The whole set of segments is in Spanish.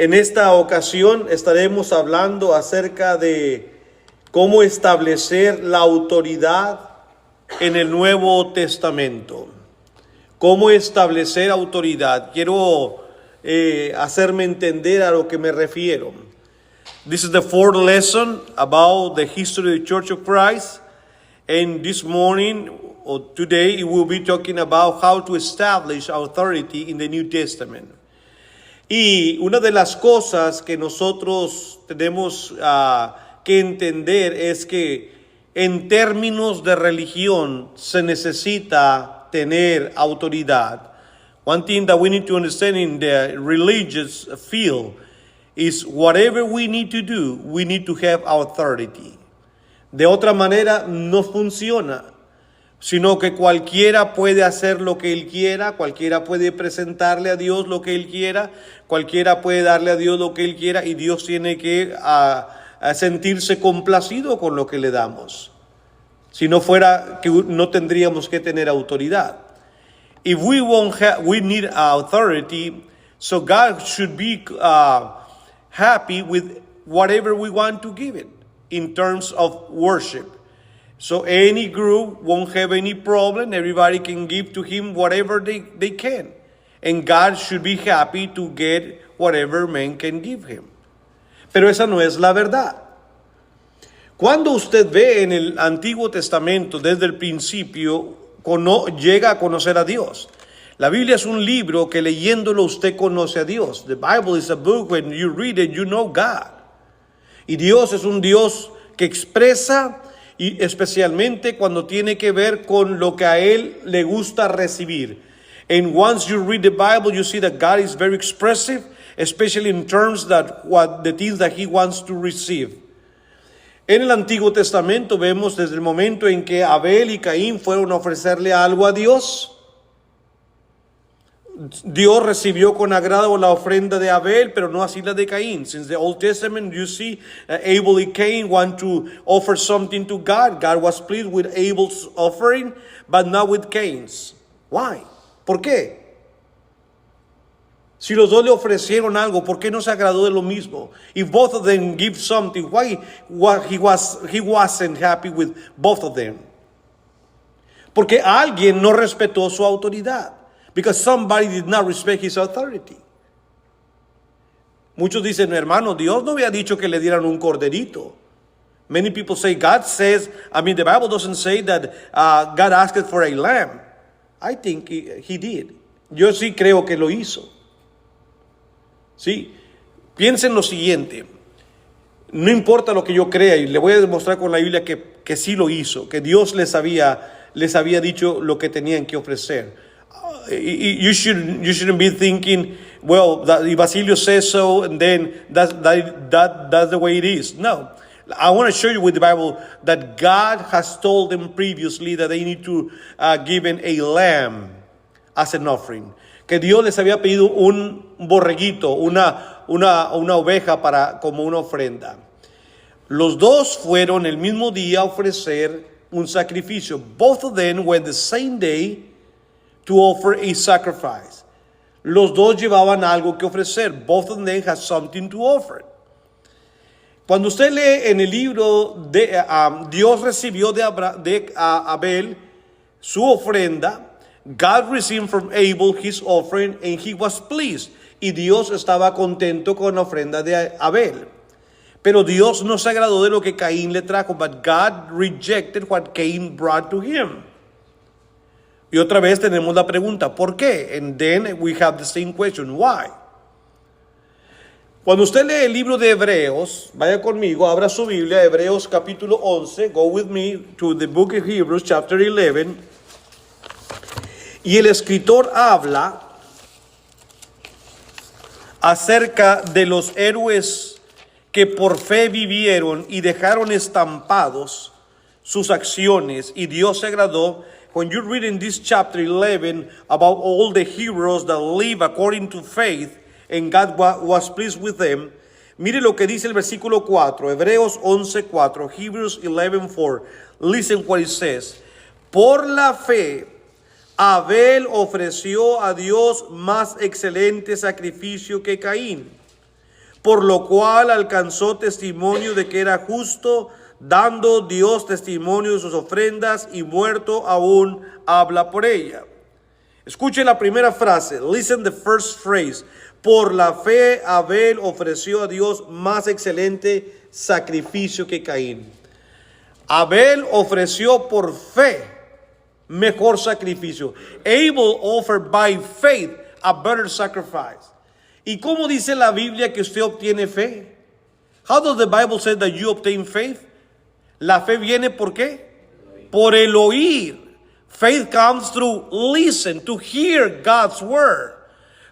En esta ocasión estaremos hablando acerca de cómo establecer la autoridad en el Nuevo Testamento. Cómo establecer autoridad. Quiero hacerme entender a lo que me refiero. This is the fourth lesson about the history of the Church of Christ. And this morning or today we will be talking about how to establish authority in the New Testament. Y una de las cosas que nosotros tenemos que entender es que en términos de religión se necesita tener autoridad. One thing that we need to understand in the religious field is whatever we need to do, we need to have authority. De otra manera no funciona, sino que cualquiera puede hacer lo que él quiera, cualquiera puede presentarle a Dios lo que él quiera, cualquiera puede darle a Dios lo que él quiera y Dios tiene que sentirse complacido con lo que le damos. Si no fuera que no tendríamos que tener autoridad. If we need authority, so God should be happy with whatever we want to give it in terms of worship. So any group won't have any problem. Everybody can give to him whatever they can. And God should be happy to get whatever man can give him. Pero esa no es la verdad. Cuando usted ve en el Antiguo Testamento, desde el principio, llega a conocer a Dios. La Biblia es un libro que leyéndolo usted conoce a Dios. The Bible is a book when you read it, you know God. Y Dios es un Dios que expresa, y especialmente cuando tiene que ver con lo que a Él le gusta recibir. And once you read the Bible, you see that God is very expressive, especially in terms that the things that He wants to receive. En el Antiguo Testamento vemos desde el momento en que Abel y Caín fueron a ofrecerle algo a Dios. Dios recibió con agrado la ofrenda de Abel, pero no así la de Caín. Since the Old Testament, you see, Abel y Cain want to offer something to God. God was pleased with Abel's offering, but not with Cain's. Why? ¿Por qué? Si los dos le ofrecieron algo, ¿por qué no se agradó de lo mismo? If both of them give something, why he wasn't happy with both of them? Porque alguien no respetó su autoridad. Because somebody did not respect his authority. Muchos dicen, hermano, Dios no había dicho que le dieran un corderito. Many people say, the Bible doesn't say that God asked for a lamb. I think he did. Yo sí creo que lo hizo. Sí, piensen lo siguiente. No importa lo que yo crea, y le voy a demostrar con la Biblia que sí lo hizo, que Dios les había dicho lo que tenían que ofrecer. You shouldn't be thinking, well, if Basilio says so, and then that's the way it is. No, I want to show you with the Bible that God has told them previously that they need to give a lamb as an offering. Que Dios les había pedido un borreguito, una oveja como una ofrenda. Los dos fueron el mismo día a ofrecer un sacrificio. Both of them went the same day to offer a sacrifice. Los dos llevaban algo que ofrecer. Both of them had something to offer. Cuando usted lee en el libro de Dios recibió de Abel su ofrenda, God received from Abel his offering and he was pleased. Y Dios estaba contento con la ofrenda de Abel. Pero Dios no se agradó de lo que Caín le trajo, but God rejected what Cain brought to him. Y otra vez tenemos la pregunta, ¿por qué? And then we have the same question, why? Cuando usted lee el libro de Hebreos, vaya conmigo, abra su Biblia, Hebreos capítulo 11, go with me to the book of Hebrews, chapter 11. Y el escritor habla acerca de los héroes que por fe vivieron y dejaron estampados sus acciones, y Dios se agradó. When you read in this chapter 11 about all the heroes that live according to faith and God was pleased with them, mire lo que dice el versículo 4, Hebreos 11:4, Hebrews 11:4. Listen what it says. Por la fe, Abel ofreció a Dios más excelente sacrificio que Caín, por lo cual alcanzó testimonio de que era justo, dando Dios testimonio de sus ofrendas, y muerto aún habla por ella. Escuche la primera frase. Listen the first phrase. Por la fe Abel ofreció a Dios más excelente sacrificio que Caín. Abel ofreció por fe mejor sacrificio. Abel offered by faith a better sacrifice. ¿Y cómo dice la Biblia que usted obtiene fe? How does the Bible say that you obtain faith? La fe viene ¿por qué? Por el oír. Faith comes through listen, to hear God's word.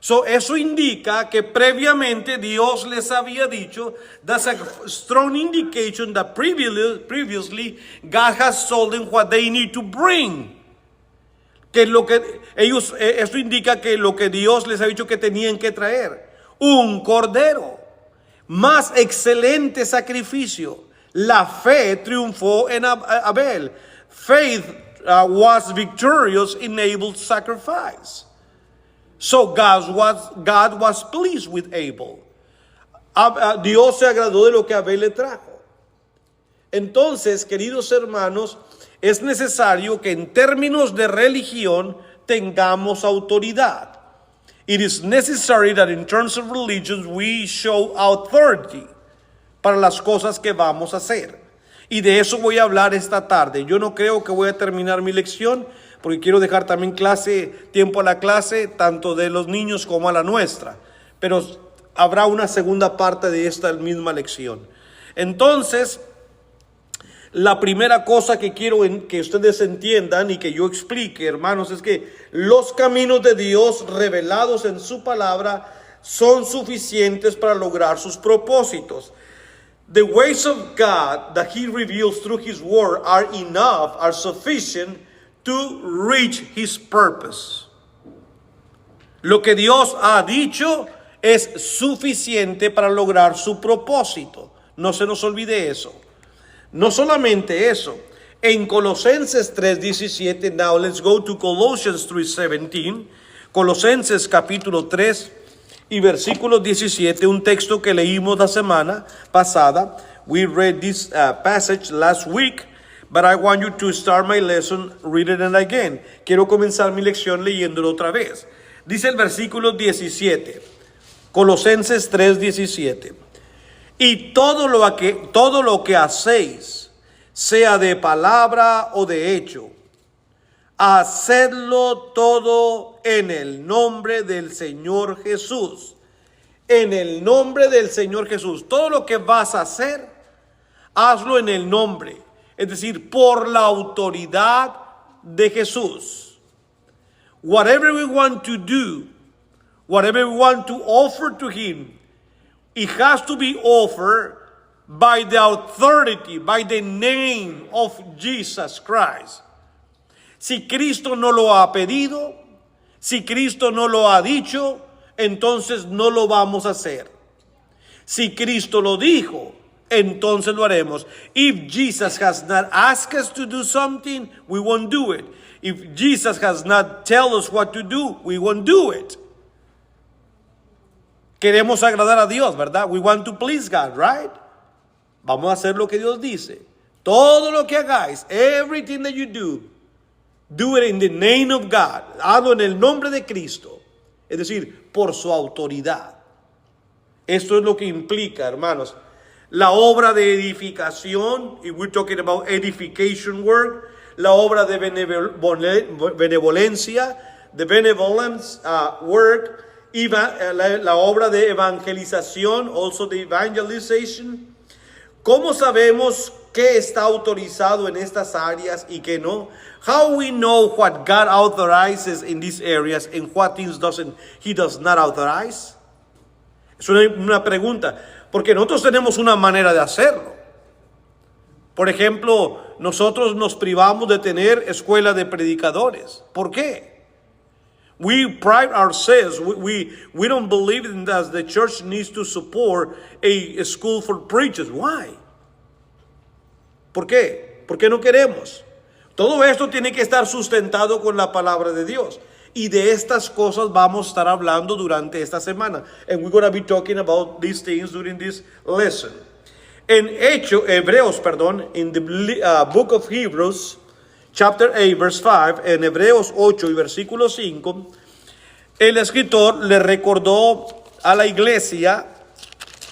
So eso indica que previamente Dios les había dicho. That's a strong indication that previously God has told them what they need to bring. Que lo que ellos, esto indica que lo que Dios les ha dicho que tenían que traer, un cordero, más excelente sacrificio. La fe triunfó en Abel. Faith was victorious in Abel's sacrifice. So God was pleased with Abel. Dios se agradó de lo que Abel le trajo. Entonces, queridos hermanos, es necesario que en términos de religión tengamos autoridad. It is necessary that in terms of religion we show authority para las cosas que vamos a hacer. Y de eso voy a hablar esta tarde. Yo no creo que voy a terminar mi lección, porque quiero dejar también tiempo a la clase, tanto de los niños como a la nuestra. Pero habrá una segunda parte de esta misma lección. Entonces, la primera cosa que quiero que ustedes entiendan y que yo explique, hermanos, es que los caminos de Dios revelados en su palabra son suficientes para lograr sus propósitos. The ways of God that He reveals through His word are enough, are sufficient to reach His purpose. Lo que Dios ha dicho es suficiente para lograr su propósito. No se nos olvide eso. No solamente eso. En Colosenses 3:17, now let's go to Colossians 3:17. Colosenses capítulo 3 y versículo 17, un texto que leímos la semana pasada. We read this passage last week, but I want you to start my lesson reading it again. Quiero comenzar mi lección leyéndolo otra vez. Dice el versículo 17, Colosenses 3:17. Y todo lo que hacéis, sea de palabra o de hecho, hacedlo todo en el nombre del Señor Jesús. En el nombre del Señor Jesús. Todo lo que vas a hacer, hazlo en el nombre. Es decir, por la autoridad de Jesús. Whatever we want to do, whatever we want to offer to Him, it has to be offered by the authority, by the name of Jesus Christ. Si Cristo no lo ha pedido, si Cristo no lo ha dicho, entonces no lo vamos a hacer. Si Cristo lo dijo, entonces lo haremos. If Jesus has not asked us to do something, we won't do it. If Jesus has not tell us what to do, we won't do it. Queremos agradar a Dios, ¿verdad? We want to please God, right? Vamos a hacer lo que Dios dice. Todo lo que hagáis, everything that you do it in the name of God. Hazlo en el nombre de Cristo. Es decir, por su autoridad. Esto es lo que implica, hermanos, la obra de edificación. If we're talking about edification work, la obra de benevolencia, the benevolence work, la obra de evangelización, also the evangelization. ¿Cómo sabemos qué está autorizado en estas áreas y qué no? How we know what God authorizes in these areas and what things He does not authorize? Es una pregunta, porque nosotros tenemos una manera de hacerlo. Por ejemplo, nosotros nos privamos de tener escuela de predicadores. ¿Por qué? We pride ourselves. We don't believe in that the church needs to support a school for preachers. Why? ¿Por qué? ¿Por qué no queremos? Todo esto tiene que estar sustentado con la palabra de Dios. Y de estas cosas vamos a estar hablando durante esta semana. And we're going to be talking about these things during this lesson. In Hebreos, in the book of Hebrews, chapter 8, verse 5, en Hebreos 8 y versículo 5, el escritor le recordó a la iglesia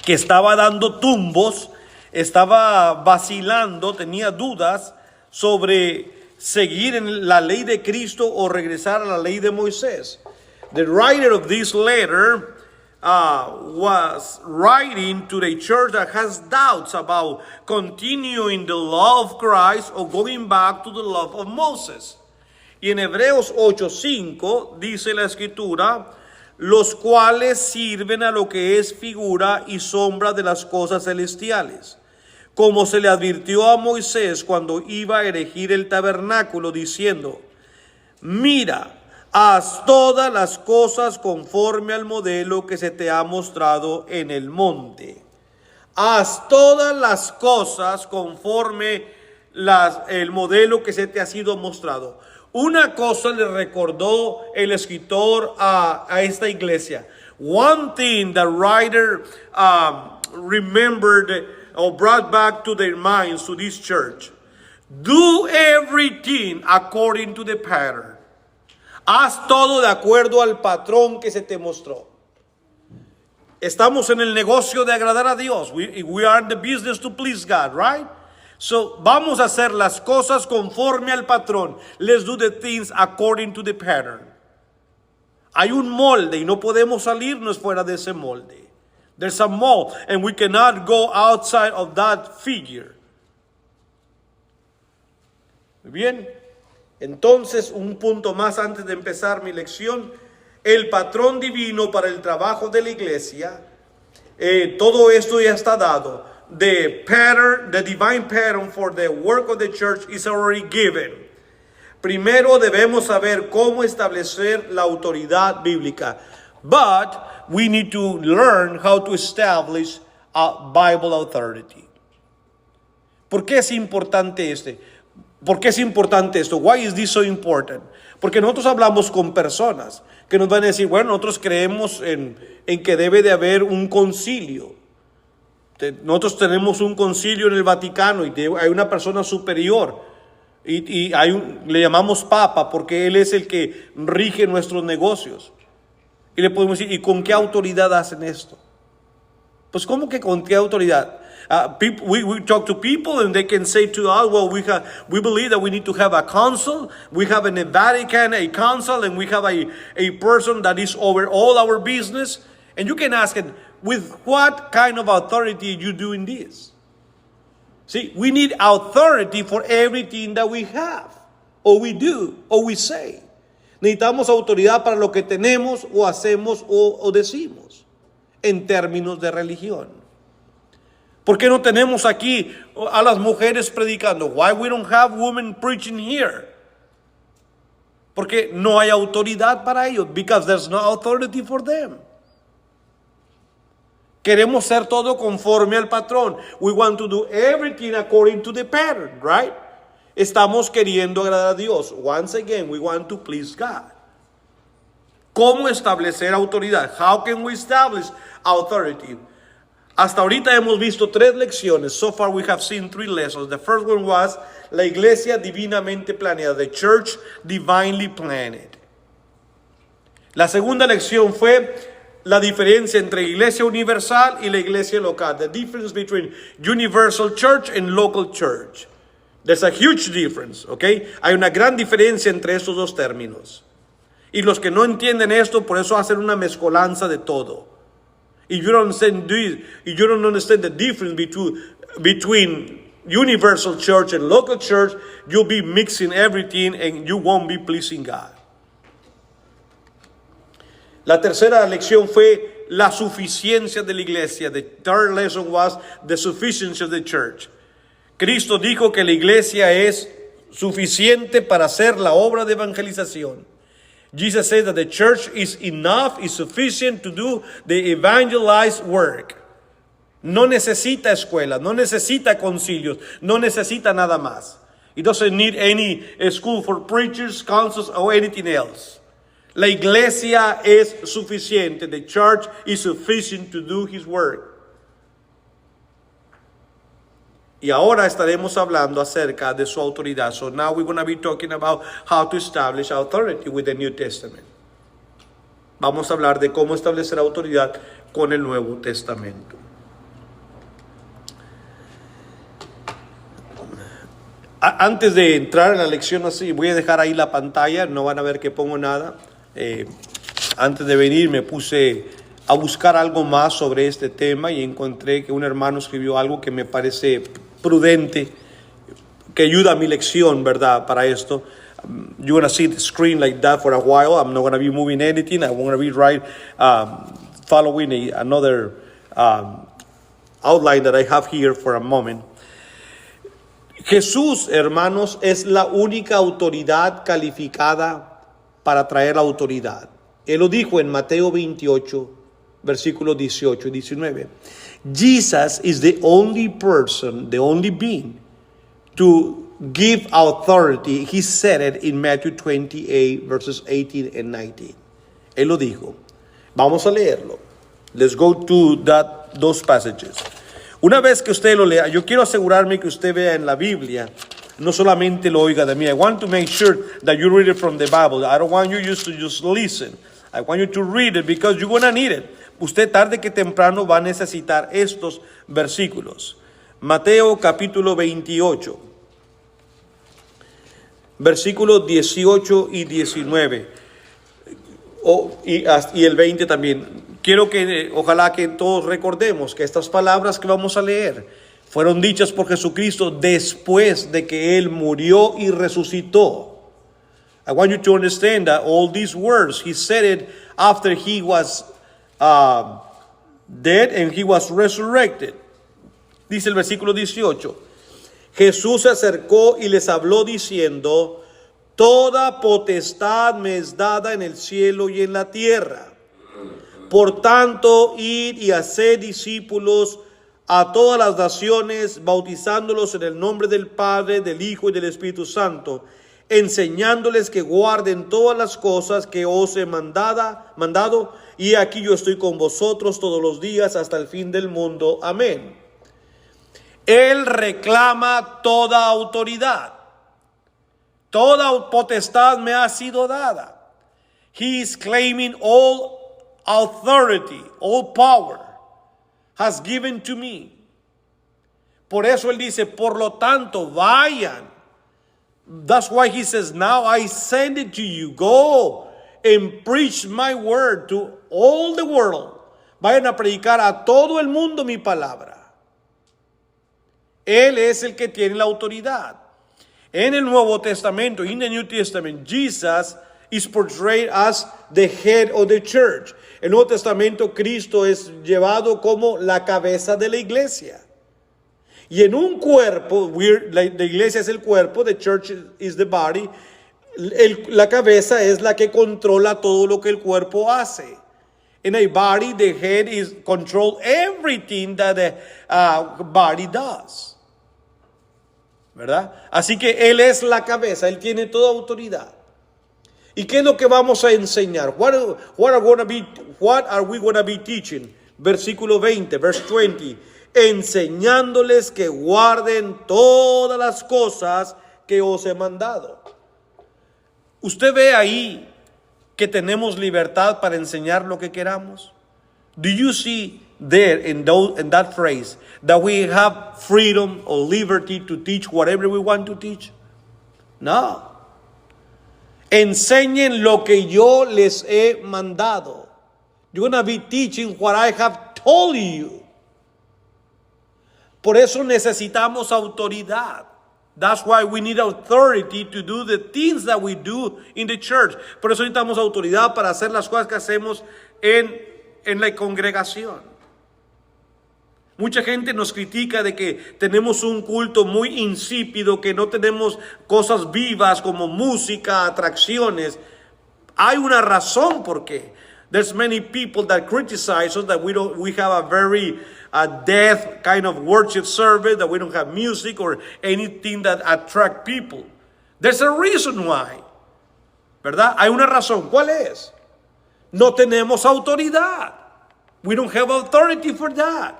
que estaba dando tumbos, estaba vacilando, tenía dudas sobre seguir en la ley de Cristo o regresar a la ley de Moisés. The writer of this letter was writing to the church that has doubts about continuing the law of Christ or going back to the law of Moses. Y en Hebreos 8:5 dice la escritura, los cuales sirven a lo que es figura y sombra de las cosas celestiales, como se le advirtió a Moisés cuando iba a erigir el tabernáculo, diciendo, mira, haz todas las cosas conforme al modelo que se te ha mostrado en el monte. Haz todas las cosas conforme el modelo que se te ha sido mostrado. Una cosa le recordó el escritor a esta iglesia. One thing the writer remembered or brought back to their minds to this church. Do everything according to the pattern. Haz todo de acuerdo al patrón que se te mostró. Estamos en el negocio de agradar a Dios. We are in the business to please God, right? So, vamos a hacer las cosas conforme al patrón. Let's do the things according to the pattern. Hay un molde y no podemos salirnos fuera de ese molde. There's a mold and we cannot go outside of that figure. Muy bien. Entonces, un punto más antes de empezar mi lección. El patrón divino para el trabajo de la iglesia. Todo esto ya está dado. The divine pattern for the work of the church is already given. Primero debemos saber cómo establecer la autoridad bíblica. But we need to learn how to establish a Bible authority. ¿Por qué es importante ¿Por qué es importante esto? Why is this so important? Porque nosotros hablamos con personas que nos van a decir, bueno, nosotros creemos en que debe de haber un concilio. Nosotros tenemos un concilio en el Vaticano y hay una persona superior y le llamamos Papa porque él es el que rige nuestros negocios. Y le podemos decir, ¿y con qué autoridad hacen esto? Pues ¿cómo que con qué autoridad? We talk to people and they can say to us, well, we believe that we need to have a council. We have in the Vatican a council and we have a person that is over all our business. And you can ask him, with what kind of authority are you doing this? See, we need authority for everything that we have, or we do, or we say. Necesitamos autoridad para lo que tenemos, o hacemos, o decimos, en términos de religión. ¿Por qué no tenemos aquí a las mujeres predicando? Why we don't have women preaching here? Porque no hay autoridad para ellos, because there's no authority for them. Queremos ser todo conforme al patrón. We want to do everything according to the pattern, right? Estamos queriendo agradar a Dios. Once again, we want to please God. ¿Cómo establecer autoridad? How can we establish authority? Hasta ahorita hemos visto 3 lecciones. So far we have seen 3 lessons. The first one was la iglesia divinamente planeada. The church divinely planned. La segunda lección fue la diferencia entre iglesia universal y la iglesia local. The difference between universal church and local church. There's a huge difference, okay? Hay una gran diferencia entre estos dos términos. Y los que no entienden esto, por eso hacen una mezcolanza de todo. If you don't understand this, if you don't understand the difference between universal church and local church, you'll be mixing everything and you won't be pleasing God. La tercera lección fue la suficiencia de la iglesia. The third lesson was the sufficiency of the church. Cristo dijo que la iglesia es suficiente para hacer la obra de evangelización. Jesus said that the church is enough, is sufficient to do the evangelized work. No necesita escuelas, no necesita concilios, no necesita nada más. It doesn't need any school for preachers, councils, or anything else. La iglesia es suficiente. The church is sufficient to do his work. Y ahora estaremos hablando acerca de su autoridad. So now we're going to be talking about how to establish authority with the New Testament. Vamos a hablar de cómo establecer autoridad con el Nuevo Testamento. Antes de entrar en la lección así, voy a dejar ahí la pantalla, no van a ver que pongo nada. Antes de venir me puse a buscar algo más sobre este tema y encontré que un hermano escribió algo que me parece prudente, que ayuda a mi lección, ¿verdad? Para esto. You're going to see the screen like that for a while. I'm not going to be moving anything. I'm going to be following another outline that I have here for a moment. Jesús, hermanos, es la única autoridad calificada para traer la autoridad. Él lo dijo en Mateo 28, versículos 18 y 19. Jesus is the only person, the only being to give authority. He said it in Matthew 28, verses 18 and 19. Él lo dijo. Vamos a leerlo. Let's go to those passages. Una vez que usted lo lea, yo quiero asegurarme que usted vea en la Biblia, no solamente lo oiga de mí. I want to make sure that you read it from the Bible. I don't want you to just listen. I want you to read it because you're going to need it. Usted tarde que temprano va a necesitar estos versículos. Mateo capítulo 28, versículos 18 y 19. Y el 20 también. Quiero que, ojalá que todos recordemos que estas palabras que vamos a leer fueron dichas por Jesucristo después de que Él murió y resucitó. I want you to understand that all these words, He said it after He was dead and He was resurrected. Dice el versículo 18. Jesús se acercó y les habló diciendo: toda potestad me es dada en el cielo y en la tierra. Por tanto, id y haced discípulos a todas las naciones, bautizándolos en el nombre del Padre, del Hijo y del Espíritu Santo, enseñándoles que guarden todas las cosas que os he mandado, y aquí yo estoy con vosotros todos los días hasta el fin del mundo. Amén. Él reclama toda autoridad. Toda potestad me ha sido dada. He is claiming all authority, all power has given to me. Por eso él dice, por lo tanto, vayan. That's why he says, now I send it to you. Go and preach my word to all the world. Vayan a predicar a todo el mundo mi palabra. Él es el que tiene la autoridad. En el Nuevo Testamento, in the New Testament, Jesus is portrayed as the head of the church. En el Nuevo Testamento, Cristo es llevado como la cabeza de la iglesia. Y en un cuerpo, la iglesia es el cuerpo, the church is the body. La cabeza es la que controla todo lo que el cuerpo hace. In a body, the head is control everything that the body does. ¿Verdad? Así que Él es la cabeza, Él tiene toda autoridad. ¿Y qué es lo que vamos a enseñar? What are we going to be teaching? Versículo 20, verse 20. Enseñándoles que guarden todas las cosas que os he mandado. Usted ve ahí que tenemos libertad para enseñar lo que queramos. Do you see there in that phrase that we have freedom or liberty to teach whatever we want to teach? No. Enseñen lo que yo les he mandado. You're going to be teaching what I have told you. Por eso necesitamos autoridad. That's why we need authority to do the things that we do in the church. Por eso necesitamos autoridad para hacer las cosas que hacemos en la congregación. Mucha gente nos critica de que tenemos un culto muy insípido, que no tenemos cosas vivas como música, atracciones. Hay una razón por qué. There's many people that criticize us that we have a very deaf kind of worship service, that we don't have music or anything that attract people. There's a reason why. ¿verdad? Hay una razón. ¿Cuál es? No tenemos autoridad. We don't have authority for that.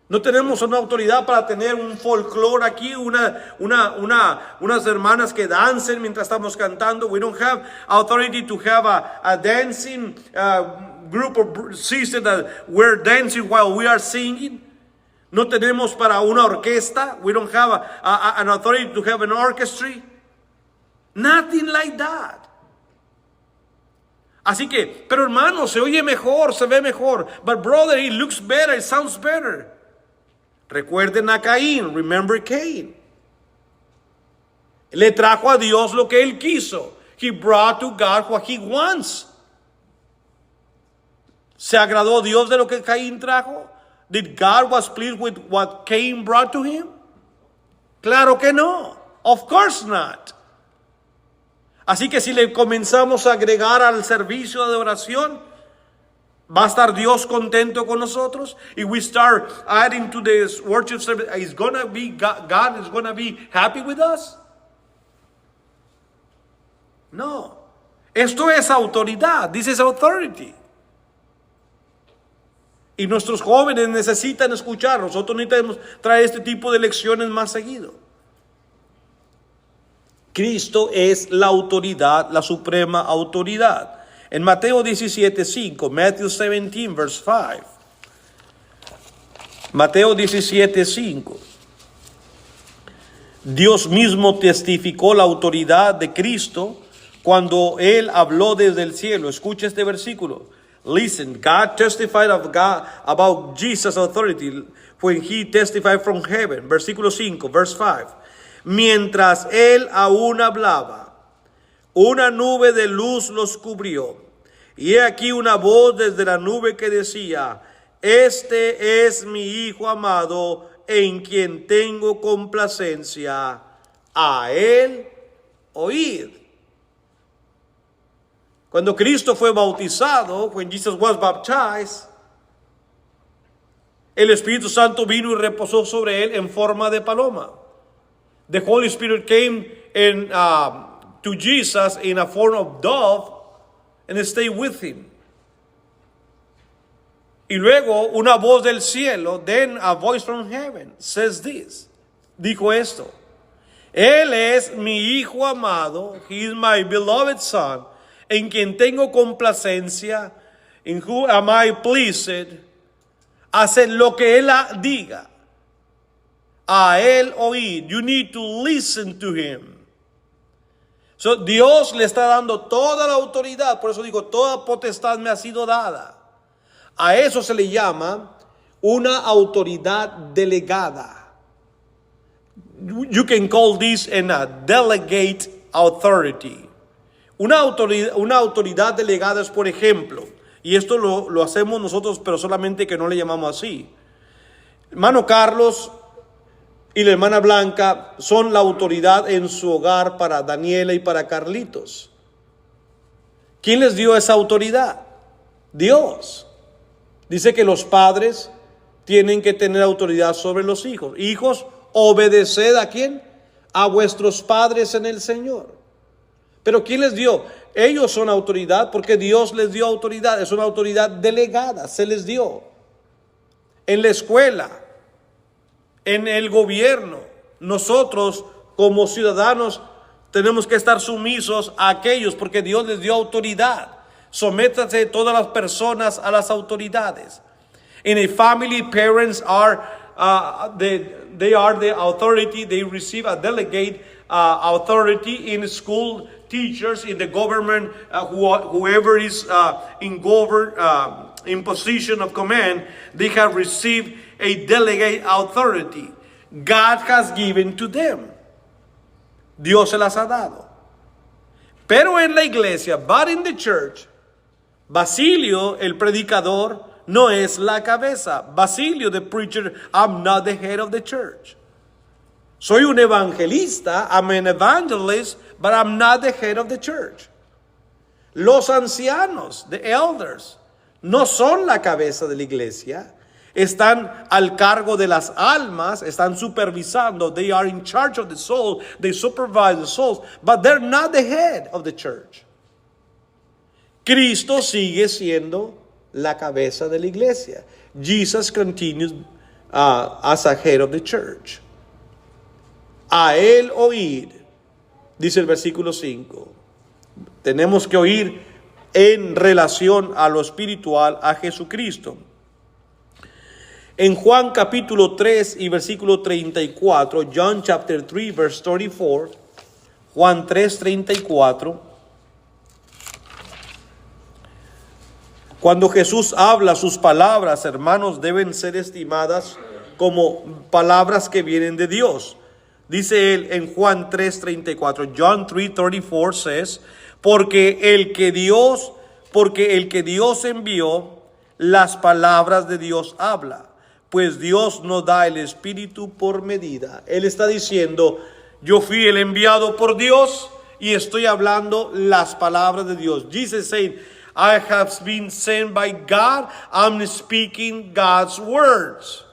No tenemos una autoridad para tener un folclore aquí, unas hermanas que dancen mientras estamos cantando. We don't have authority to have a dancing group of sisters that we're dancing while we are singing. No tenemos para una orquesta. We don't have an authority to have an orchestra. Nothing like that. Así que, pero hermano, se oye mejor, se ve mejor. But brother, it looks better, it sounds better. Recuerden a Caín, remember Cain. Le trajo a Dios lo que él quiso. He brought to God what he wants. ¿Se agradó Dios de lo que Caín trajo? Did God was pleased with what Cain brought to him? Claro que no. Of course not. Así que si le comenzamos a agregar al servicio de oración, ¿va a estar Dios contento con nosotros? If we start adding to this worship service, is gonna be God is gonna be happy with us? No. Esto es autoridad. This is authority. Y nuestros jóvenes necesitan escuchar. Nosotros necesitamos traer este tipo de lecciones más seguido. Cristo es la autoridad, la suprema autoridad. En Mateo 17:5, Matthew 17, verse 5. Mateo 17:5. Dios mismo testificó la autoridad de Cristo cuando Él habló desde el cielo. Escucha este versículo. Listen, God testified about Jesus' authority when He testified from heaven. Versículo 5, verse 5. Mientras Él aún hablaba, una nube de luz los cubrió. Y he aquí una voz desde la nube que decía: Este es mi Hijo amado, en quien tengo complacencia. A Él oíd. Cuando Cristo fue bautizado, when Jesus was baptized, el Espíritu Santo vino y reposó sobre Él en forma de paloma. The Holy Spirit came to Jesus in a form of dove and stayed with him. Y luego una voz del cielo, then a voice from heaven, says this. Dijo esto: Él es mi Hijo amado, He is my beloved Son, en quien tengo complacencia, in whom am I pleased. Hacer lo que Él diga. A Él oír. You need to listen to Him. So, Dios le está dando toda la autoridad. Por eso digo, toda potestad me ha sido dada. A eso se le llama una autoridad delegada. You can call this a delegate authority. Una autoridad delegada es, por ejemplo, y esto lo hacemos nosotros, pero solamente que no le llamamos así. Hermano Carlos y la hermana Blanca son la autoridad en su hogar para Daniela y para Carlitos. ¿Quién les dio esa autoridad? Dios. Dice que los padres tienen que tener autoridad sobre los hijos. Hijos, obedeced ¿a quién? A vuestros padres en el Señor. Pero ¿quién les dio? Ellos son autoridad porque Dios les dio autoridad. Es una autoridad delegada, se les dio. En la escuela, en el gobierno, nosotros como ciudadanos tenemos que estar sumisos a aquellos porque Dios les dio autoridad. Sométanse todas las personas a las autoridades. In a family, parents are they are the authority. They receive a delegate authority. In school, teachers, in the government, whoever is in position of command, they have received a delegate authority. God has given to them. Dios se las ha dado. Pero en la iglesia, but in the church, Basilio, el predicador, no es la cabeza. Basilio, the preacher, I'm not the head of the church. Soy un evangelista, I'm an evangelist, but I'm not the head of the church. Los ancianos, the elders, no son la cabeza de la iglesia. están al cargo de las almas, están supervisando. They are in charge of the soul. They supervise the souls, but they're not the head of the church. Cristo sigue siendo la cabeza de la iglesia. Jesus continues as a head of the church. A él oír, dice el versículo 5. Tenemos que oír en relación a lo espiritual a Jesucristo. En Juan capítulo 3 y versículo 34, John chapter 3 verse 34, Juan 3, 34, cuando Jesús habla, sus palabras, hermanos, deben ser estimadas como palabras que vienen de Dios. Dice él en Juan 3, 34, John 3, 34 says, porque el que Dios envió, las palabras de Dios habla. Pues Dios no da el Espíritu por medida. Él está diciendo, yo fui el enviado por Dios y estoy hablando las palabras de Dios. Jesus said, I have been sent by God. I'm speaking God's words.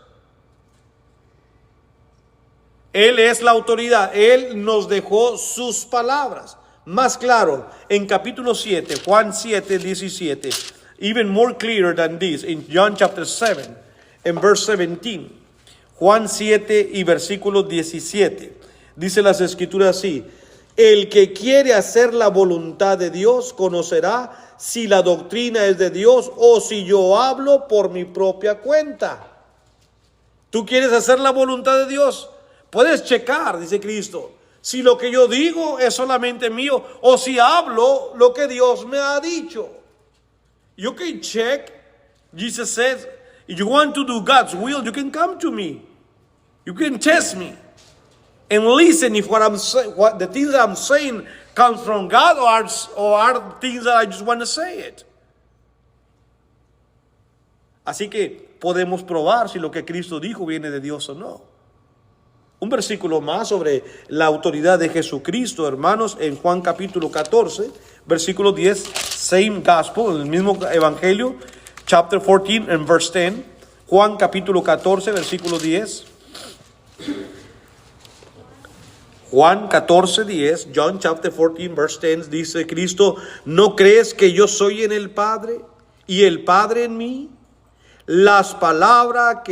Él es la autoridad. Él nos dejó sus palabras. Más claro, en capítulo 7, Juan 7, 17. Even more clear than this, in John chapter 7. En verse 17, Juan 7 y versículo 17, dice las escrituras así: el que quiere hacer la voluntad de Dios conocerá si la doctrina es de Dios o si yo hablo por mi propia cuenta. ¿Tú quieres hacer la voluntad de Dios? Puedes checar, dice Cristo, si lo que yo digo es solamente mío o si hablo lo que Dios me ha dicho. You can check. Jesus says, if you want to do God's will, you can come to me. You can test me and listen if what the things that I'm saying comes from God or are things that I just want to say it. Así que podemos probar si lo que Cristo dijo viene de Dios o no. Un versículo más sobre la autoridad de Jesucristo, hermanos, en Juan capítulo 14, versículo 10, same gospel, el mismo evangelio. Chapter 14 and verse 10. Juan capítulo 14, versículo 10. Juan 14, 10. John chapter 14, verse 10. Dice Cristo, ¿no crees que yo soy en el Padre y el Padre en mí? Las palabras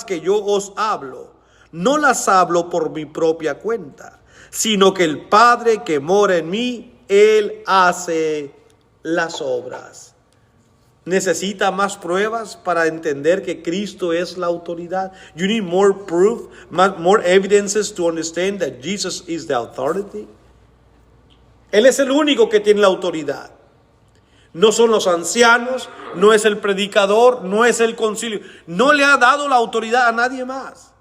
que yo os hablo, no las hablo por mi propia cuenta, sino que el Padre que mora en mí, Él hace las obras. ¿Necesita más pruebas para entender que Cristo es la autoridad? You need more proof, more evidences to understand that Jesus is the authority. Él es el único que tiene la autoridad. No son los ancianos, no es el predicador, no es el concilio. No le ha dado la autoridad a nadie más.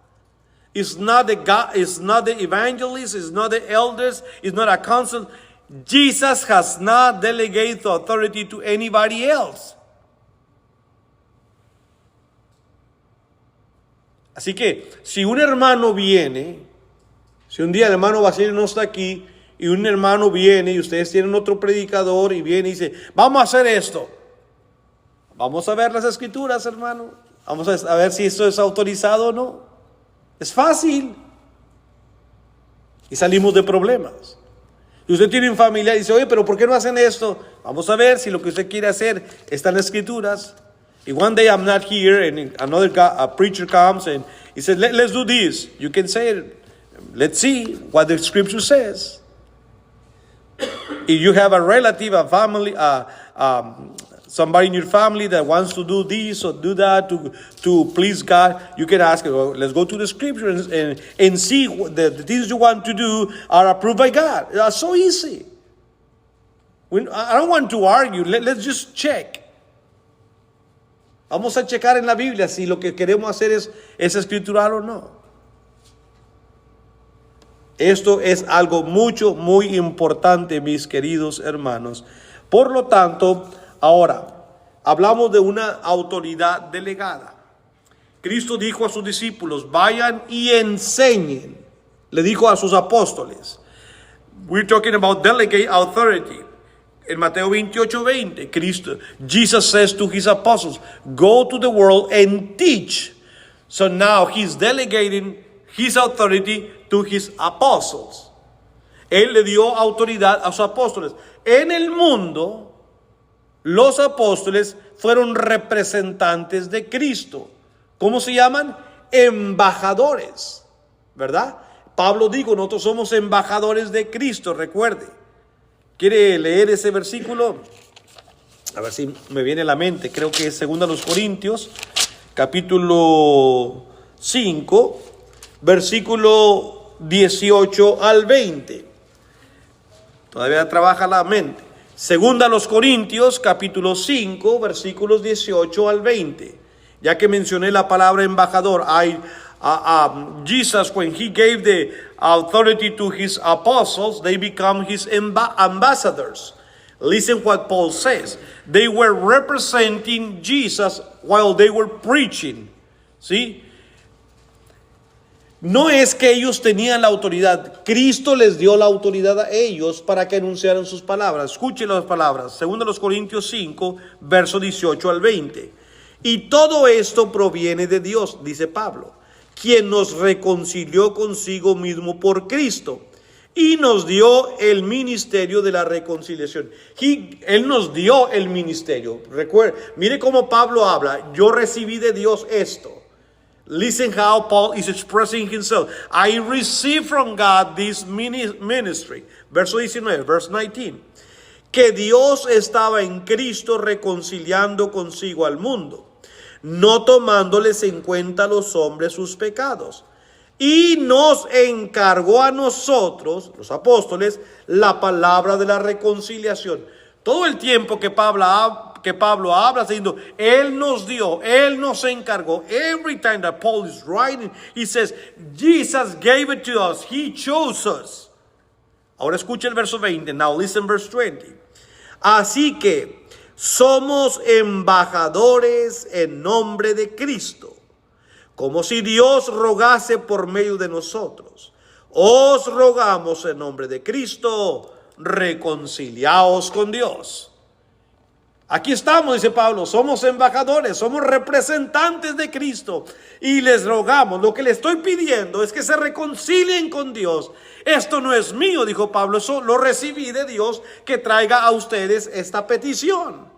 It's not the God, it's not the evangelists, it's not the elders, it's not a council. Jesus has not delegated the authority to anybody else. Así que si un hermano viene, si un día el hermano Basilio no está aquí y un hermano viene y ustedes tienen otro predicador y viene y dice, vamos a hacer esto. Vamos a ver las escrituras, hermano. Vamos a ver si esto es autorizado o no. Es fácil. Y salimos de problemas. Y usted tiene un familiar y dice, oye, pero ¿por qué no hacen esto? Vamos a ver si lo que usted quiere hacer está en las escrituras. And one day I'm not here and another guy, a preacher comes and he says, let's do this. You can say, let's see what the scripture says. If you have a relative, a family, somebody in your family that wants to do this or do that to please God, you can ask, well, let's go to the scripture and see what the things you want to do are approved by God. It's so easy. I don't want to argue. Let's just check. Vamos a checar en la Biblia si lo que queremos hacer es escritural o no. Esto es algo muy importante, mis queridos hermanos. Por lo tanto, ahora hablamos de una autoridad delegada. Cristo dijo a sus discípulos, vayan y enseñen. Le dijo a sus apóstoles. We're talking about delegate authority. En Mateo 28:20, Jesus says to his apostles, go to the world and teach. So now he's delegating his authority to his apostles. Él le dio autoridad a sus apóstoles. En el mundo, los apóstoles fueron representantes de Cristo. ¿Cómo se llaman? Embajadores, ¿verdad? Pablo dijo, nosotros somos embajadores de Cristo, recuerde. ¿Quiere leer ese versículo? A ver si me viene a la mente. Creo que es 2 Corintios, capítulo 5, versículo 18 al 20. Todavía trabaja la mente. 2 Corintios, capítulo 5, versículos 18 al 20. Ya que mencioné la palabra embajador, Jesus, when he gave the authority to his apostles, they become his ambassadors. Listen what Paul says. They were representing Jesus while they were preaching. ¿Sí? No es que ellos tenían la autoridad. Cristo les dio la autoridad a ellos para que anunciaran sus palabras. Escuchen las palabras. 2 Corintios 5, verso 18 al 20. Y todo esto proviene de Dios, dice Pablo, quien nos reconcilió consigo mismo por Cristo y nos dio el ministerio de la reconciliación. Él nos dio el ministerio. Recuerda, mire cómo Pablo habla. Yo recibí de Dios esto. Listen how Paul is expressing himself. I received from God this ministry. Verso 19, verse 19. Que Dios estaba en Cristo reconciliando consigo al mundo, no tomándoles en cuenta a los hombres sus pecados. Y nos encargó a nosotros, los apóstoles, la palabra de la reconciliación. Todo el tiempo que Pablo habla diciendo, Él nos dio, Él nos encargó. Every time that Paul is writing, he says, Jesus gave it to us. He chose us. Ahora escucha el verso 20. Now listen verse 20. Así que somos embajadores en nombre de Cristo, como si Dios rogase por medio de nosotros. Os rogamos en nombre de Cristo, reconciliaos con Dios. Aquí estamos, dice Pablo, somos embajadores, somos representantes de Cristo y les rogamos. Lo que le estoy pidiendo es que se reconcilien con Dios. Esto no es mío, dijo Pablo, eso lo recibí de Dios, que traiga a ustedes esta petición.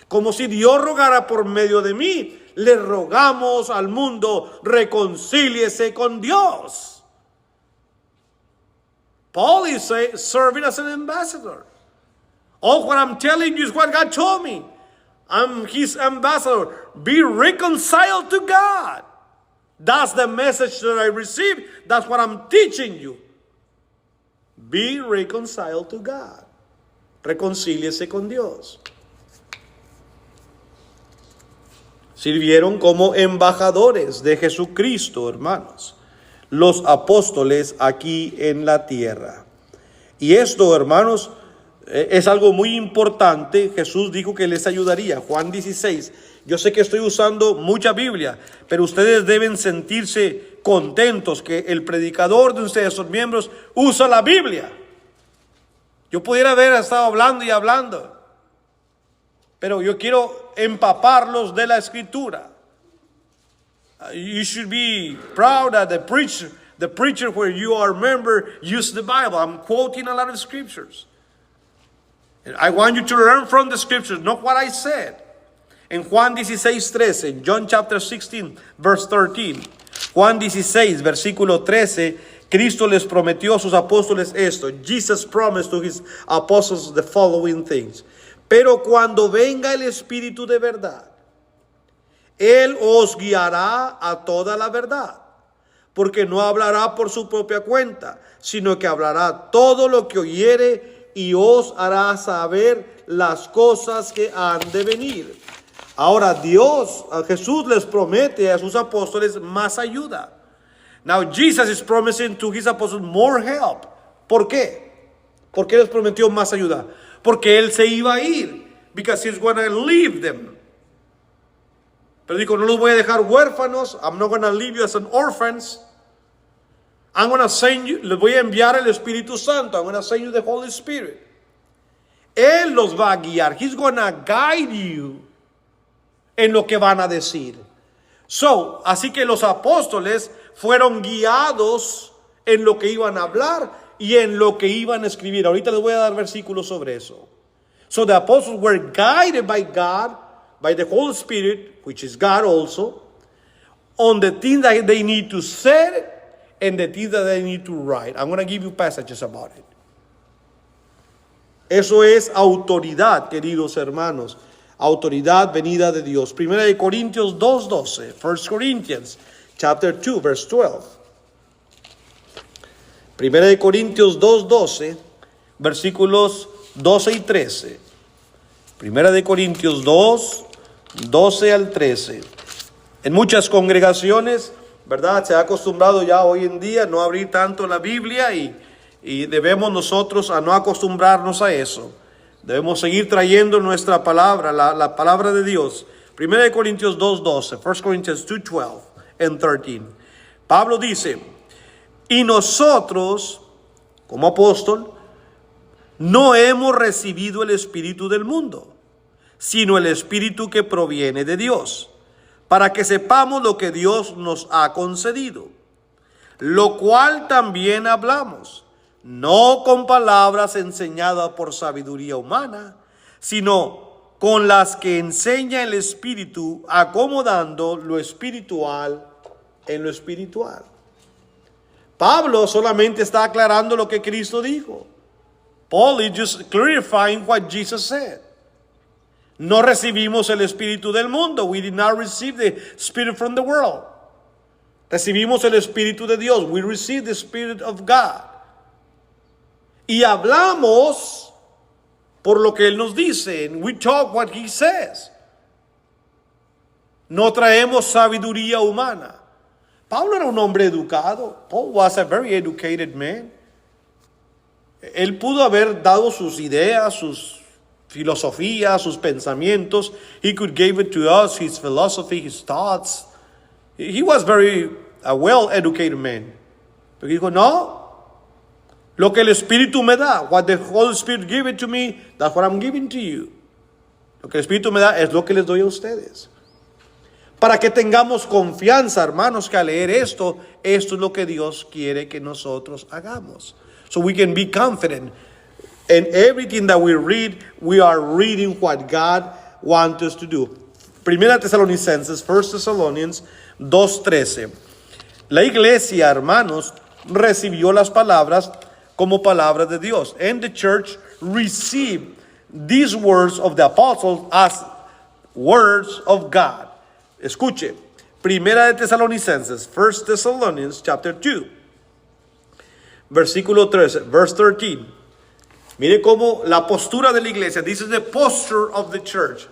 Como si Dios rogara por medio de mí, le rogamos al mundo, reconcíliese con Dios. Paul is serving as an ambassador. All what I'm telling you is what God told me. I'm his ambassador. Be reconciled to God. That's the message that I received. That's what I'm teaching you. Be reconciled to God. Reconcíliese con Dios. Sirvieron como embajadores de Jesucristo, hermanos, los apóstoles aquí en la tierra. Y esto, hermanos, es algo muy importante. Jesús dijo que les ayudaría. Juan 16. Yo sé que estoy usando mucha Biblia, pero ustedes deben sentirse contentos que el predicador de ustedes, sus miembros, usa la Biblia. Yo pudiera haber estado hablando y hablando, pero yo quiero empaparlos de la Escritura. You should be proud that the preacher where you are a member, use the Bible. I'm quoting a lot of scriptures. I want you to learn from the scriptures, not what I said. En Juan 16:13, John chapter 16, verse 13. Juan 16, versículo 13, Cristo les prometió a sus apóstoles esto. Jesus promised to his apostles the following things. Pero cuando venga el Espíritu de verdad, Él os guiará a toda la verdad, porque no hablará por su propia cuenta, sino que hablará todo lo que oyere y os hará saber las cosas que han de venir. Ahora Jesús les promete a sus apóstoles más ayuda. Now Jesus is promising to his apostles more help. ¿Por qué? ¿Por qué les prometió más ayuda? Porque Él se iba a ir. Because he's going to leave them. Pero dijo, no los voy a dejar huérfanos. I'm not going to leave you as an orphans. I'm going to send you, les voy a enviar el Espíritu Santo. I'm going to send you the Holy Spirit. Él los va a guiar. He's gonna guide you en lo que van a decir. Así que los apóstoles fueron guiados en lo que iban a hablar y en lo que iban a escribir. Ahorita les voy a dar versículos sobre eso. So the apostles were guided by God, by the Holy Spirit, which is God also, on the things that they need to say and the things that they need to write. I'm going to give you passages about it. Eso es autoridad, queridos hermanos. Autoridad venida de Dios. Primera de Corintios 2:12. 1 Corinthians chapter 2 verse 12. Primera de Corintios 2:12, versículos 12 y 13. Primera de Corintios 2:12 al 13. En muchas congregaciones, ¿verdad? Se ha acostumbrado ya hoy en día no abrir tanto la Biblia y debemos nosotros a no acostumbrarnos a eso. Debemos seguir trayendo nuestra palabra, la palabra de Dios. 1 Corintios 2:12, 1 Corinthians 2:12 and 13. Pablo dice, y nosotros, como apóstol, no hemos recibido el espíritu del mundo, sino el espíritu que proviene de Dios, para que sepamos lo que Dios nos ha concedido, lo cual también hablamos. No con palabras enseñadas por sabiduría humana, sino con las que enseña el Espíritu, acomodando lo espiritual en lo espiritual. Pablo solamente está aclarando lo que Cristo dijo. Paul is just clarifying what Jesus said. No recibimos el Espíritu del mundo. We did not receive the Spirit from the world. Recibimos el Espíritu de Dios. We received the Spirit of God. Y hablamos por lo que Él nos dice. And we talk what He says. No traemos sabiduría humana. Pablo era un hombre educado. Paul was a very educated man. Él pudo haber dado sus ideas, sus filosofías, sus pensamientos. He could give it to us, his philosophy, his thoughts. He was very a well-educated man. Pero dijo, no. Lo que el Espíritu me da, what the Holy Spirit give it to me, that's what I'm giving to you. Lo que el Espíritu me da es lo que les doy a ustedes. Para que tengamos confianza, hermanos, que al leer esto es lo que Dios quiere que nosotros hagamos. So we can be confident in everything that we read, we are reading what God wants us to do. Primera Tesalonicenses, 1 Thessalonians 2:13. La iglesia, hermanos, recibió las palabras como palabra de Dios. And the church received these words of the apostles as words of God. Escuche, Primera de Tesalonicenses, 1 Thessalonians chapter 2, versículo 13, verse 13. Mire cómo la postura de la iglesia. This is the posture of the church.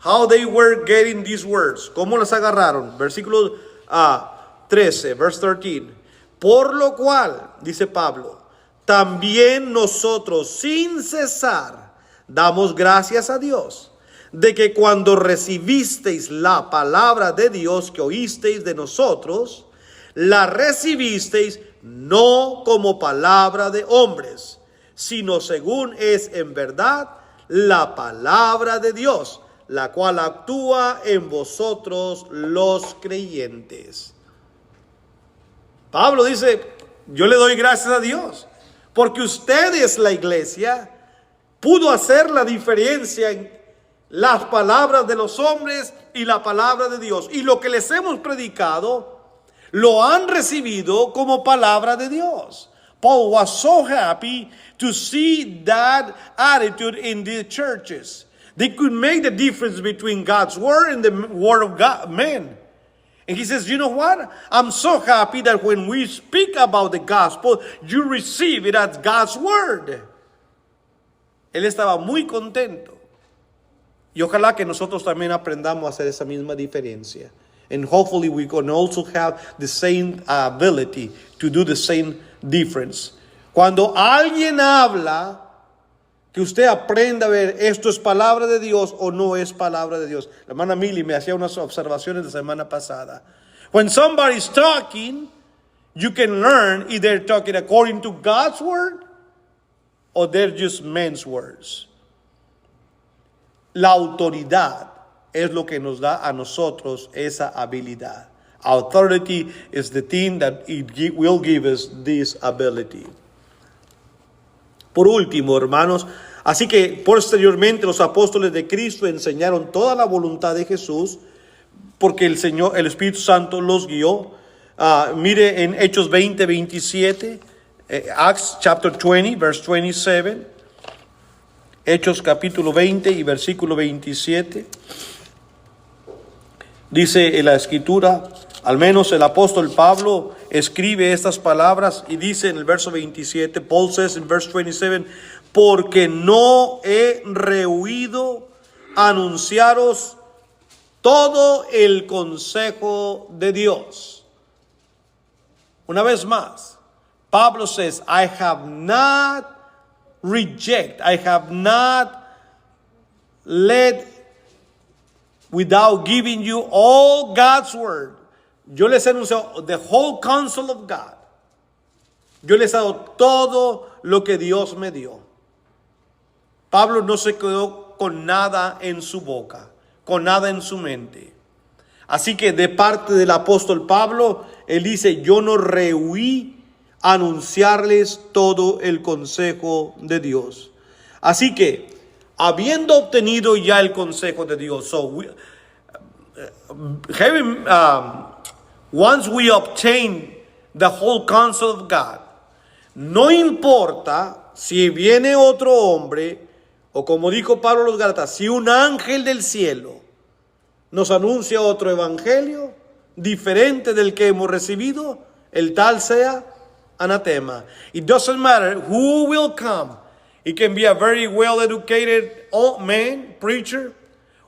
How they were getting these words. Cómo las agarraron. Versículo 13, verse 13. Por lo cual, dice Pablo, también nosotros sin cesar damos gracias a Dios de que cuando recibisteis la palabra de Dios que oísteis de nosotros, la recibisteis no como palabra de hombres, sino según es en verdad la palabra de Dios, la cual actúa en vosotros los creyentes. Pablo dice, yo le doy gracias a Dios, porque ustedes, la iglesia, pudo hacer la diferencia en las palabras de los hombres y la palabra de Dios. Y lo que les hemos predicado, lo han recibido como palabra de Dios. Paul was so happy to see that attitude in the churches. They could make the difference between God's word and the word of God, man. And he says, you know what? I'm so happy that when we speak about the gospel, you receive it as God's word. Él estaba muy contento. Y ojalá que nosotros también aprendamos a hacer esa misma diferencia. And hopefully we can also have the same ability to do the same difference. Cuando alguien habla, que usted aprenda a ver, esto es palabra de Dios o no es palabra de Dios. La hermana Milly me hacía unas observaciones la semana pasada. When somebody's talking, you can learn if they're talking according to God's word or they're just men's words. La autoridad es lo que nos da a nosotros esa habilidad. Authority is the thing that will give us this ability. Por último, hermanos, así que posteriormente los apóstoles de Cristo enseñaron toda la voluntad de Jesús, porque el Espíritu Santo los guió. Mire en Hechos 20, 27, Acts chapter 20, verse 27. Hechos capítulo 20 y versículo 27. Dice en la escritura, al menos el apóstol Pablo escribe estas palabras y dice en el verso 27, Paul says in verse 27, porque no he rehuido anunciaros todo el consejo de Dios. Una vez más, Pablo says, I have not I have not led without giving you all God's word. Yo les he anunciado the whole counsel of God. Yo les he dado todo lo que Dios me dio. Pablo no se quedó con nada en su boca, con nada en su mente. Así que de parte del apóstol Pablo, él dice, yo no rehuí anunciarles todo el consejo de Dios. Así que, habiendo obtenido ya el consejo de Dios, once we obtain the whole counsel of God, no importa si viene otro hombre, o como dijo Pablo a los Gálatas, si un ángel del cielo nos anuncia otro evangelio diferente del que hemos recibido, el tal sea anatema. It doesn't matter who will come. It can be a very well-educated old man, preacher,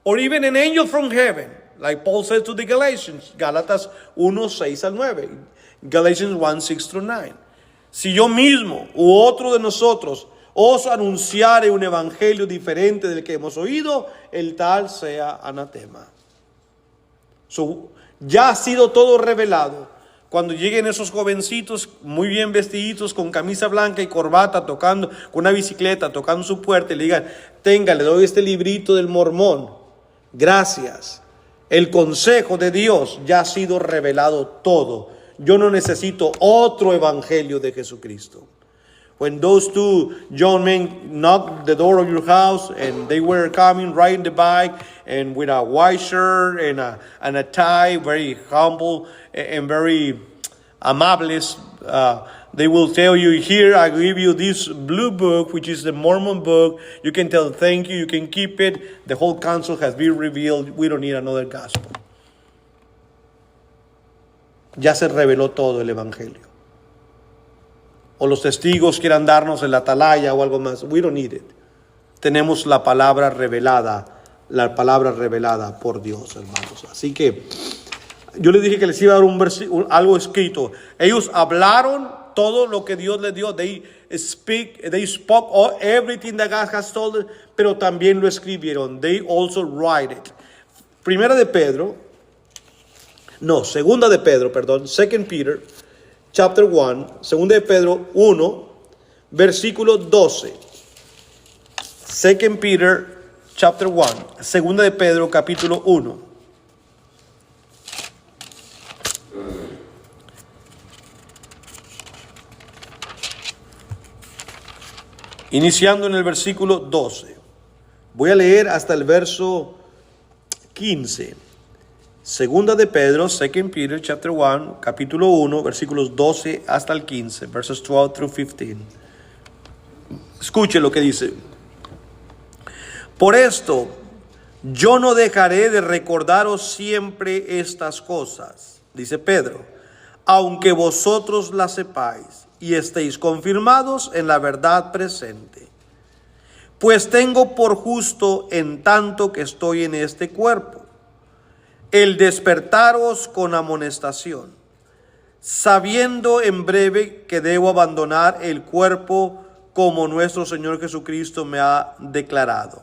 or even an angel from heaven, like Paul said to the Galatians, Gálatas 1, 6 al 9, Galatians 1, 6 through 9. Si yo mismo u otro de nosotros os anunciare un evangelio diferente del que hemos oído, el tal sea anatema. Ya ha sido todo revelado. Cuando lleguen esos jovencitos muy bien vestiditos con camisa blanca y corbata, tocando con una bicicleta, tocando su puerta y le digan, tenga, le doy este librito del Mormón. Gracias. El consejo de Dios ya ha sido revelado todo. Yo no necesito otro evangelio de Jesucristo. When those two young men knocked the door of your house and they were coming riding the bike and with a white shirt and a tie, very humble and very amables, they will tell you, here I give you this blue book, which is the Mormon book. You can tell thank you, you can keep it. The whole counsel has been revealed. We don't need another gospel. Ya se reveló todo el evangelio. O los testigos quieran darnos el atalaya o algo más. We don't need it. Tenemos la palabra revelada por Dios, hermanos. Así que yo les dije que les iba a dar algo escrito. Ellos hablaron todo lo que Dios les dio. They spoke everything that God has told them, pero también lo escribieron. They also write it. Segunda de Pedro, 2 Peter chapter 1, segunda de Pedro 1, versículo 12. 2 Peter chapter 1, segunda de Pedro capítulo 1. Iniciando en el versículo 12. Voy a leer hasta el verso 15. Segunda de Pedro, 2 Peter chapter 1, capítulo 1, versículos 12 hasta el 15, verses 12 through 15. Escuche lo que dice. Por esto, yo no dejaré de recordaros siempre estas cosas, dice Pedro, aunque vosotros las sepáis y estéis confirmados en la verdad presente. Pues tengo por justo, en tanto que estoy en este cuerpo, el despertaros con amonestación, sabiendo en breve que debo abandonar el cuerpo como nuestro Señor Jesucristo me ha declarado.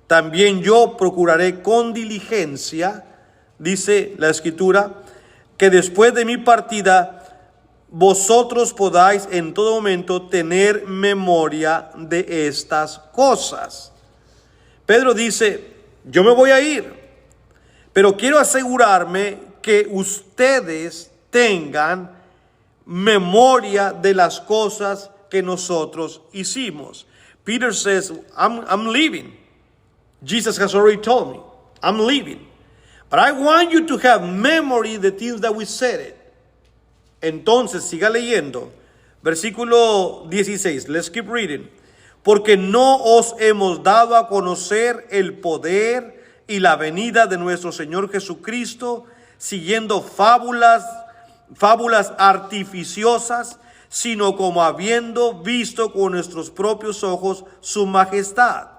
También yo procuraré con diligencia, dice la Escritura, que después de mi partida vosotros podáis en todo momento tener memoria de estas cosas. Pedro dice, yo me voy a ir, pero quiero asegurarme que ustedes tengan memoria de las cosas que nosotros hicimos. Peter says, I'm leaving. Jesus has already told me, I'm leaving. But I want you to have memory the things that we said. Entonces, siga leyendo. Versículo 16. Let's keep reading. Porque no os hemos dado a conocer el poder y la venida de nuestro Señor Jesucristo, siguiendo fábulas artificiosas, sino como habiendo visto con nuestros propios ojos su majestad.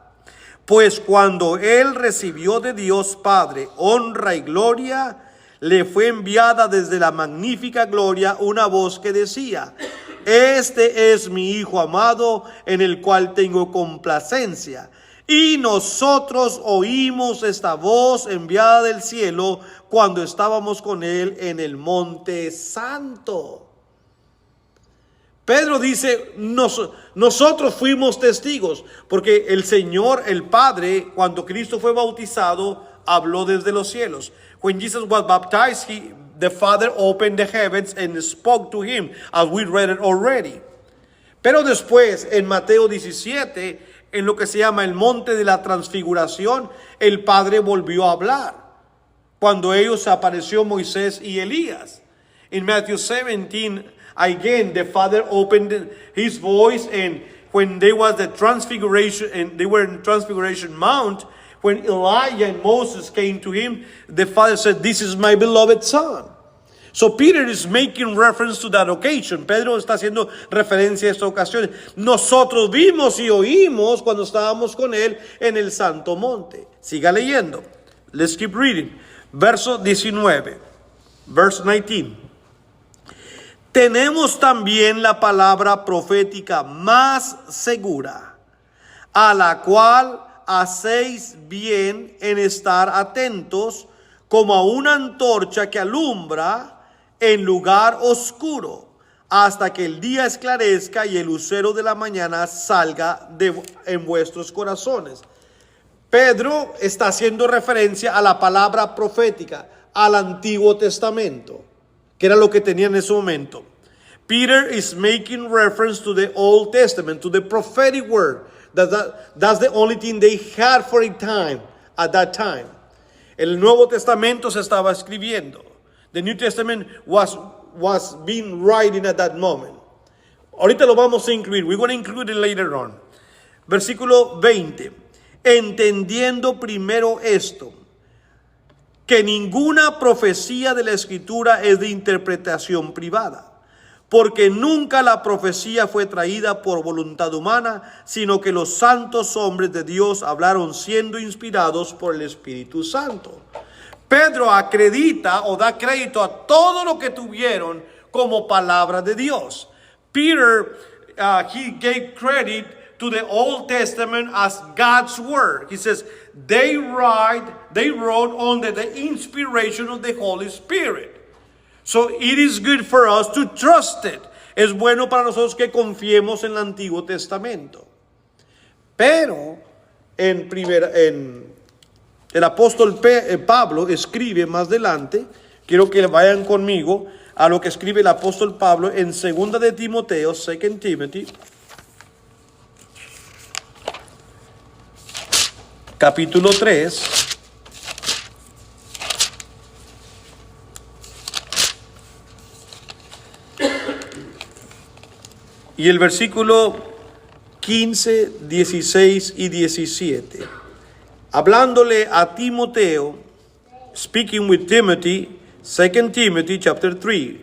Pues cuando él recibió de Dios Padre honra y gloria, le fue enviada desde la magnífica gloria una voz que decía: este es mi Hijo amado, en el cual tengo complacencia. Y nosotros oímos esta voz enviada del cielo cuando estábamos con él en el monte santo. Pedro dice, nosotros fuimos testigos, porque el Señor, el Padre, cuando Cristo fue bautizado, habló desde los cielos. When Jesus was baptized, the Father opened the heavens and spoke to him, as we read it already. Pero después, en Mateo 17, en lo que se llama el monte de la transfiguración, el Padre volvió a hablar, cuando ellos apareció Moisés y Elías. In Matthew 17, again, the Father opened his voice, and when there was the transfiguration, and they were in Transfiguration Mount, when Elijah and Moses came to him, the Father said, this is my beloved Son. So Peter is making reference to that occasion. Pedro está haciendo referencia a esta ocasión. Nosotros vimos y oímos cuando estábamos con él en el Santo Monte. Siga leyendo. Let's keep reading. Verso 19. Verse 19. Tenemos también la palabra profética más segura, a la cual hacéis bien en estar atentos, como a una antorcha que alumbra en lugar oscuro, hasta que el día esclarezca y el lucero de la mañana salga en vuestros corazones. Pedro está haciendo referencia a la palabra profética, al Antiguo Testamento, que era lo que tenía en ese momento. Peter is making reference to the Old Testament, to the prophetic word. That's the only thing they had for a time, at that time. El Nuevo Testamento se estaba escribiendo. The New Testament was being written at that moment. Ahorita lo vamos a incluir. We're going to include it later on. Versículo 20. Entendiendo primero esto, que ninguna profecía de la Escritura es de interpretación privada, porque nunca la profecía fue traída por voluntad humana, sino que los santos hombres de Dios hablaron siendo inspirados por el Espíritu Santo. Pedro acredita o da crédito a todo lo que tuvieron como palabra de Dios. Peter, he gave credit to the Old Testament as God's word. He says, they wrote under the inspiration of the Holy Spirit. So it is good for us to trust it. Es bueno para nosotros que confiemos en el Antiguo Testamento. Pero el apóstol Pablo escribe más adelante, quiero que vayan conmigo a lo que escribe el apóstol Pablo en 2 de Timoteo, 2 Timothy, capítulo 3. Y el versículo 15, 16 y 17. Hablándole a Timoteo, speaking with Timothy, 2 Timothy chapter 3,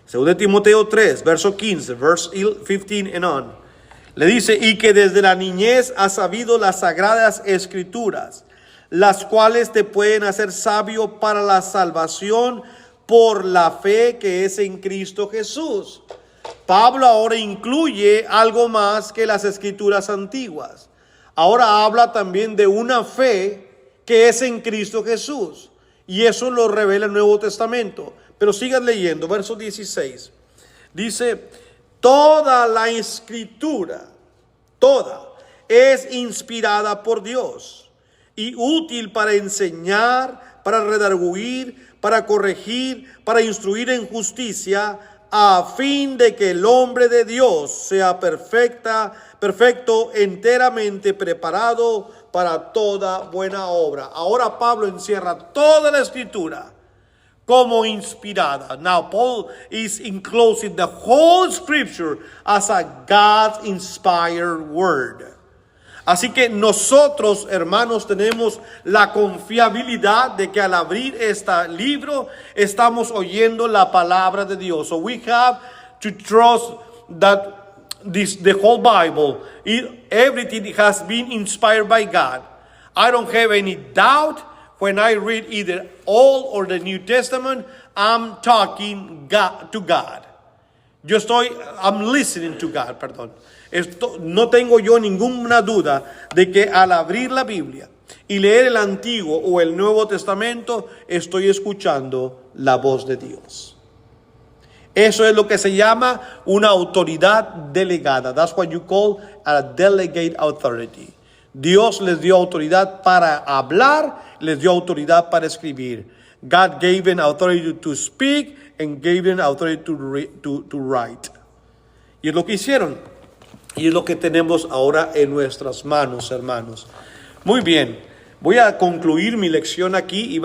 2 Timoteo 3, verso 15, verse 15 and on. Le dice, y que desde la niñez has sabido las sagradas escrituras, las cuales te pueden hacer sabio para la salvación por la fe que es en Cristo Jesús. Pablo ahora incluye algo más que las escrituras antiguas. Ahora habla también de una fe que es en Cristo Jesús. Y eso lo revela el Nuevo Testamento. Pero sigan leyendo, verso 16. Dice, toda la escritura, toda, es inspirada por Dios y útil para enseñar, para redarguir, para corregir, para instruir en justicia, a fin de que el hombre de Dios sea perfecto, enteramente preparado para toda buena obra. Ahora Pablo encierra toda la escritura como inspirada. Now Paul is enclosing the whole scripture as a God-inspired word. Así que nosotros, hermanos, tenemos la confiabilidad de que al abrir este libro estamos oyendo la palabra de Dios. So we have to trust that the whole Bible, everything has been inspired by God. I don't have any doubt when I read either Old or the New Testament, I'm talking to God. I'm listening to God, perdón. No tengo yo ninguna duda de que al abrir la Biblia y leer el Antiguo o el Nuevo Testamento, estoy escuchando la voz de Dios. Eso es lo que se llama una autoridad delegada. That's what you call a delegate authority. Dios les dio autoridad para hablar, les dio autoridad para escribir. God gave them authority to speak and gave them authority to write. Y es lo que hicieron. Y es lo que tenemos ahora en nuestras manos, hermanos. Muy bien, voy a concluir mi lección aquí.